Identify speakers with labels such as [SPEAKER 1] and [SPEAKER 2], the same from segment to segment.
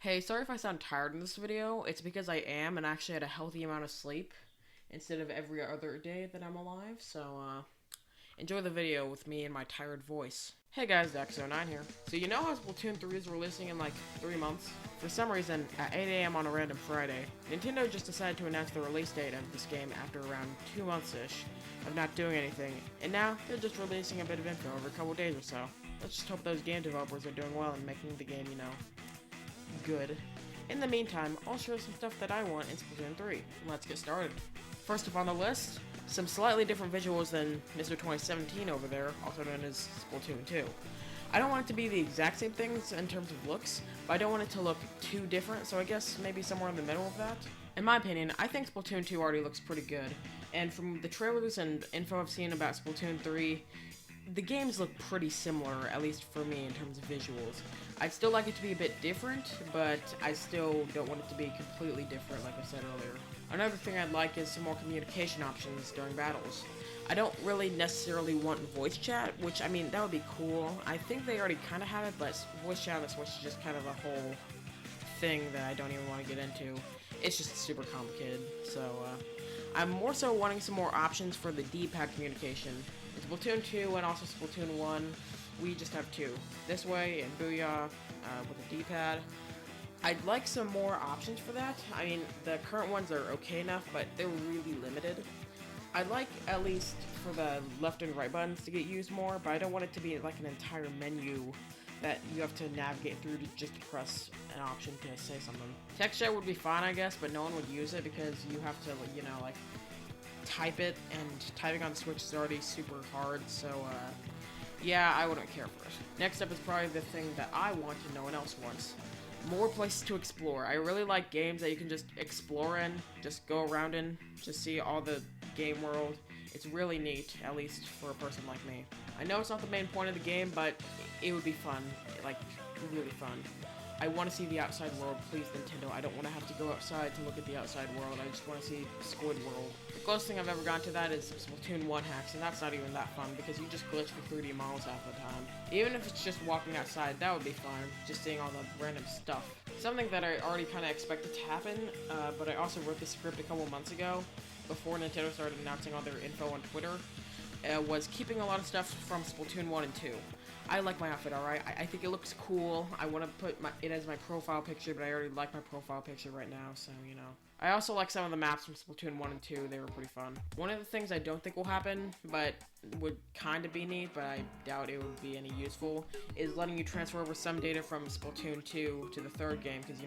[SPEAKER 1] Hey, sorry if I sound tired in this video. It's because I am and actually had a healthy amount of sleep instead of every other day that I'm alive. So, enjoy the video with me and my tired voice. Hey guys, Dax009 here. So you know how Splatoon 3 is releasing in like 3 months? For some reason, at 8 AM on a random Friday, Nintendo just decided to announce the release date of this game after around 2 months-ish of not doing anything, and now they're just releasing a bit of info over a couple days or so. Let's just hope those game developers are doing well and making the game, good. In the meantime, I'll show some stuff that I want in Splatoon 3. Let's get started. First up on the list, some slightly different visuals than Mr. 2017 over there, also known as Splatoon 2. I don't want it to be the exact same things in terms of looks, but I don't want it to look too different, so I guess maybe somewhere in the middle of that. In my opinion, I think Splatoon 2 already looks pretty good, and from the trailers and info I've seen about Splatoon 3, the games look pretty similar, at least for me, in terms of visuals. I'd still like it to be a bit different, but I still don't want it to be completely different, like I said earlier. Another thing I'd like is some more communication options during battles. I don't really necessarily want voice chat, which, I mean, that would be cool. I think they already kind of have it, but voice chat on the Switch is just kind of a whole thing that I don't even want to get into. It's just super complicated, so, I'm more so wanting some more options for the D-pad communication. In Splatoon 2 and also Splatoon 1, we just have two. This way and Booyah with a D-pad. I'd like some more options for that. I mean, the current ones are okay enough, but they're really limited. I'd like at least for the left and right buttons to get used more, but I don't want it to be like an entire menu that you have to navigate through to just press an option to say something. Text chat would be fine, I guess, but no one would use it because you have to, like, type it, and typing on the Switch is already super hard, so, yeah, I wouldn't care for it. Next up is probably the thing that I want and no one else wants. More places to explore. I really like games that you can just explore in, just go around in, just see all the game world. It's really neat, at least for a person like me. I know it's not the main point of the game, but it would be fun, like, really fun. I want to see the outside world, please Nintendo. I don't want to have to go outside to look at the outside world. I just want to see Squid World. The closest thing I've ever gone to that is Splatoon 1 hacks, and that's not even that fun because you just glitch for 3D models half the time. Even if it's just walking outside, that would be fun, just seeing all the random stuff. Something that I already kind of expected to happen, but I also wrote the script a couple months ago, before Nintendo started announcing all their info on Twitter, was keeping a lot of stuff from Splatoon 1 and 2. I like my outfit, alright? I think it looks cool. I want to put it as my profile picture, but I already like my profile picture right now, so, I also like some of the maps from Splatoon 1 and 2. They were pretty fun. One of the things I don't think will happen, but would kind of be neat, but I doubt it would be any useful, is letting you transfer over some data from Splatoon 2 to the third game, because,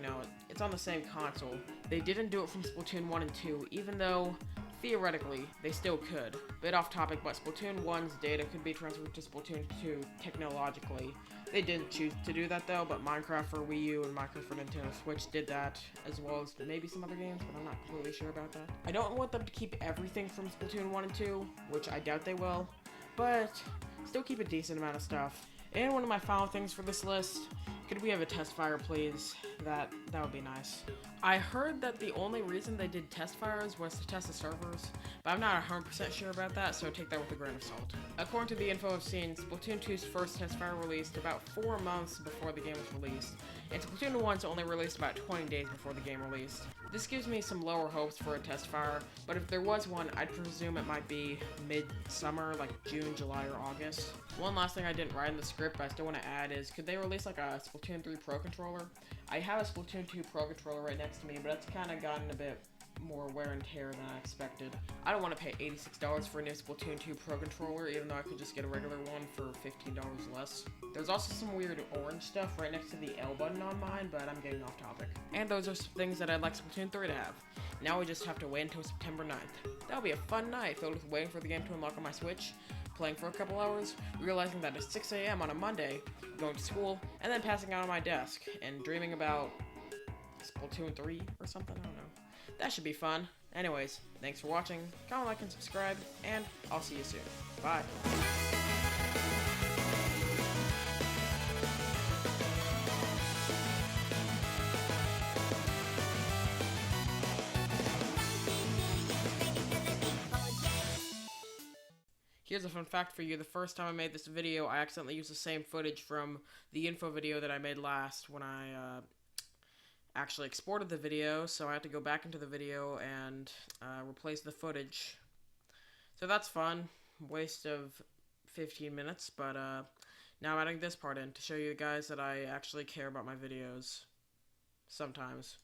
[SPEAKER 1] it's on the same console. They didn't do it from Splatoon 1 and 2, even though theoretically, they still could. Bit off topic, but Splatoon 1's data could be transferred to Splatoon 2 technologically. They didn't choose to do that though, but Minecraft for Wii U and Minecraft for Nintendo Switch did that, as well as maybe some other games, but I'm not completely sure about that. I don't want them to keep everything from Splatoon 1 and 2, which I doubt they will, but still keep a decent amount of stuff. And one of my final things for this list, could we have a test fire, please? That would be nice. I heard that the only reason they did test fires was to test the servers, but I'm not 100% sure about that, so take that with a grain of salt. According to the info I've seen, Splatoon 2's first test fire released about 4 months before the game was released, and Splatoon 1's only released about 20 days before the game released. This gives me some lower hopes for a test fire, but if there was one, I'd presume it might be mid-summer, like June, July, or August. One last thing I didn't write in the script, but I still want to add is, could they release like a Splatoon 3 Pro Controller? I have a Splatoon 2 Pro Controller right next to me, but it's kind of gotten a bit more wear and tear than I expected. I don't want to pay $86 for a new Splatoon 2 Pro Controller, even though I could just get a regular one for $15 less. There's also some weird orange stuff right next to the L button on mine, but I'm getting off topic. And those are some things that I'd like Splatoon 3 to have. Now we just have to wait until September 9th. That'll be a fun night filled with waiting for the game to unlock on my Switch, playing for a couple hours, realizing that it's 6 AM on a Monday, going to school, and then passing out on my desk, and dreaming about Splatoon 3 or something, I don't know. That should be fun. Anyways, thanks for watching, comment, like, and subscribe, and I'll see you soon. Bye. Here's a fun fact for you. The first time I made this video, I accidentally used the same footage from the info video that I made last when I actually exported the video, so I had to go back into the video and replace the footage. So that's fun. Waste of 15 minutes, but now I'm adding this part in to show you guys that I actually care about my videos. Sometimes.